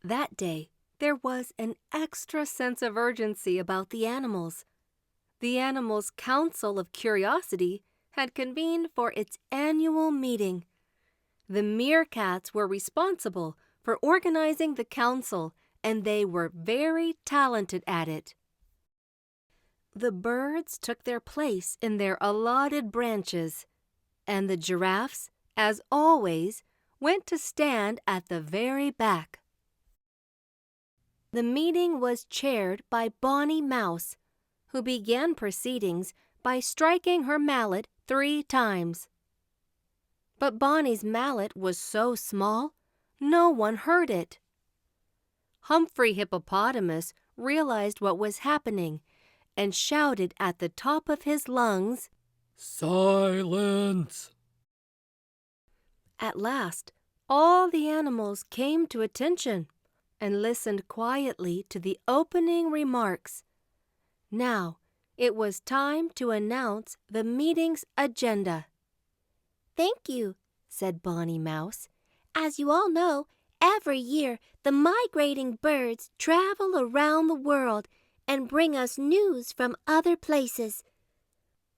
That day, there was an extra sense of urgency about the animals. The Animals' Council of Curiosity had convened for its annual meeting. The meerkats were responsible for organizing the council, and they were very talented at it. The birds took their place in their allotted branches, and the giraffes, as always, went to stand at the very back. The meeting was chaired by Bonnie Mouse, who began proceedings by striking her mallet 3 times. But Bonnie's mallet was so small, no one heard it. Humphrey Hippopotamus realized what was happening and shouted at the top of his lungs, "Silence!" At last, all the animals came to attention and listened quietly to the opening remarks. Now, it was time to announce the meeting's agenda. "Thank you," said Bonnie Mouse. "As you all know, every year the migrating birds travel around the world and bring us news from other places."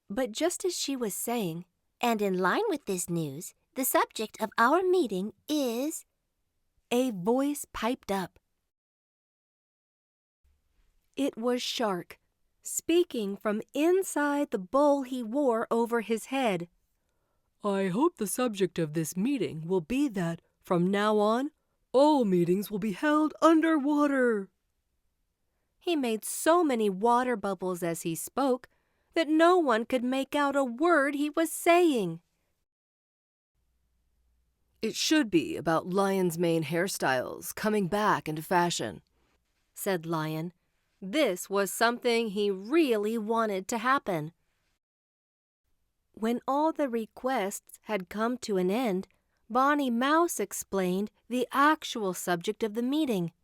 But just as she was saying, "And in line with this news, the subject of our meeting is—" a voice piped up. It was Shark, speaking from inside the bowl he wore over his head. "I hope the subject of this meeting will be that, from now on, all meetings will be held underwater." He made so many water bubbles as he spoke that no one could make out a word he was saying. "It should be about lion's mane hairstyles coming back into fashion," said Lion. This was something he really wanted to happen. When all the requests had come to an end, Bonnie Mouse explained the actual subject of the meeting.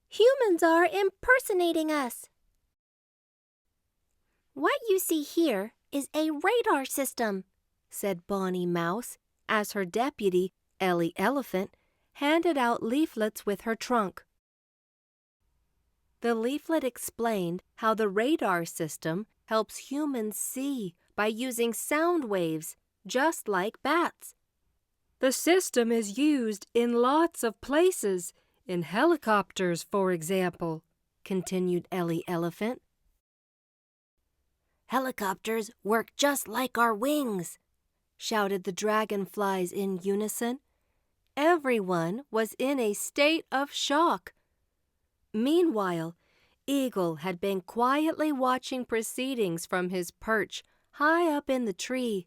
"Humans are impersonating us. What you see here is a radar system," said Bonnie Mouse, as her deputy, Ellie Elephant, handed out leaflets with her trunk. The leaflet explained how the radar system helps humans see by using sound waves, just like bats. The system is used in lots of places, in helicopters, for example, continued Ellie Elephant. "Helicopters work just like our wings," shouted the dragonflies in unison. Everyone was in a state of shock. Meanwhile, Eagle had been quietly watching proceedings from his perch high up in the tree,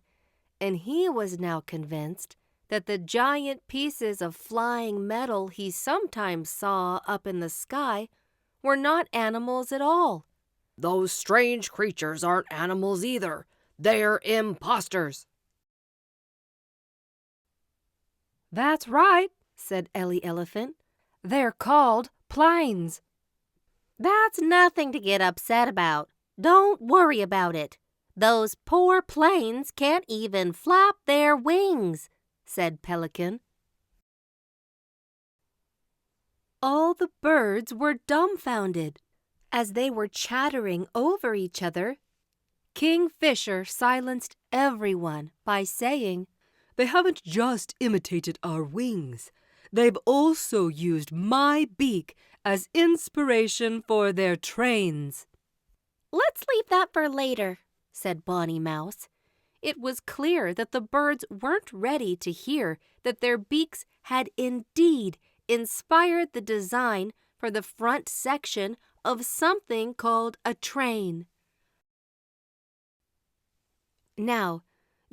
and he was now convinced that the giant pieces of flying metal he sometimes saw up in the sky were not animals at all. "Those strange creatures aren't animals either. They're imposters." "That's right," said Ellie Elephant. "They're called planes." "That's nothing to get upset about. Don't worry about it. Those poor planes can't even flap their wings," said Pelican. All the birds were dumbfounded. As they were chattering over each other, Kingfisher silenced everyone by saying, "They haven't just imitated our wings. They've also used my beak as inspiration for their trains." "Let's leave that for later," said Bonnie Mouse. It was clear that the birds weren't ready to hear that their beaks had indeed inspired the design for the front section of something called a train. Now,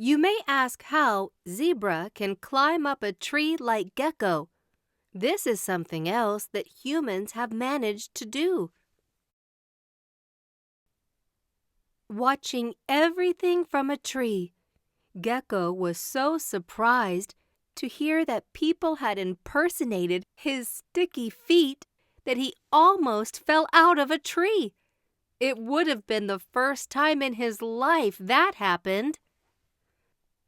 you may ask how zebra can climb up a tree like gecko. This is something else that humans have managed to do. Watching everything from a tree, Gecko was so surprised to hear that people had impersonated his sticky feet that he almost fell out of a tree. It would have been the first time in his life that happened.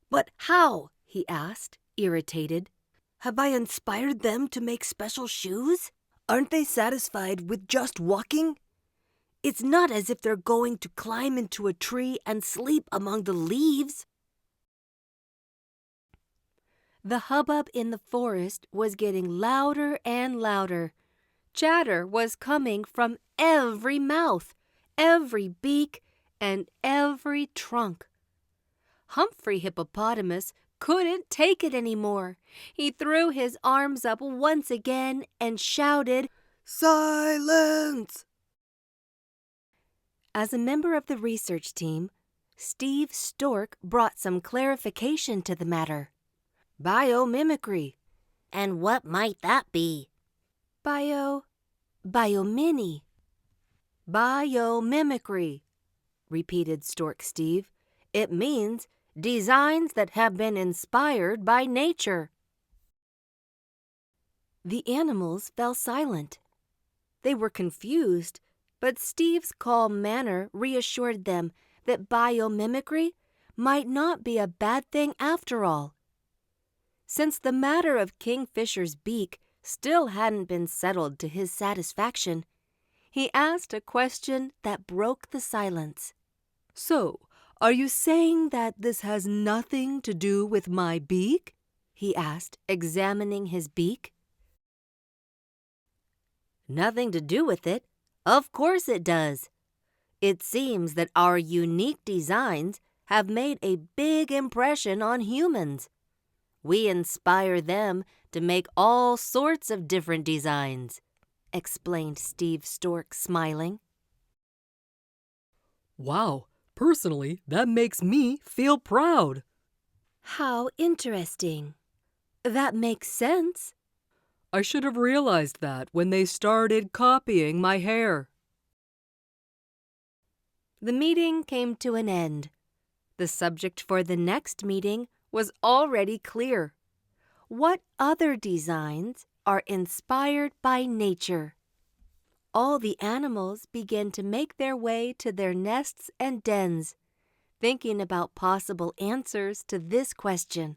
"But how?" he asked, irritated. "Have I inspired them to make special shoes? Aren't they satisfied with just walking? It's not as if they're going to climb into a tree and sleep among the leaves. The hubbub in the forest was getting louder and louder. Chatter was coming from every mouth, every beak, and every trunk. Humphrey Hippopotamus couldn't take it anymore. He threw his arms up once again and shouted, "Silence!" As a member of the research team, Steve Stork brought some clarification to the matter. Biomimicry. And what might that be? Biomini. Biomimicry, repeated Stork Steve. It means designs that have been inspired by nature. The animals fell silent. They were confused, but Steve's calm manner reassured them that biomimicry might not be a bad thing after all. Since the matter of Kingfisher's beak still hadn't been settled to his satisfaction, he asked a question that broke the silence. "So, are you saying that this has nothing to do with my beak?" he asked, examining his beak. Nothing to do with it? Of course it does. It seems that our unique designs have made a big impression on humans. We inspire them to make all sorts of different designs, explained Steve Stork, smiling. Wow, personally, that makes me feel proud. How interesting. That makes sense. I should have realized that when they started copying my hair. The meeting came to an end. The subject for the next meeting was already clear. What other designs are inspired by nature? All the animals began to make their way to their nests and dens, thinking about possible answers to this question.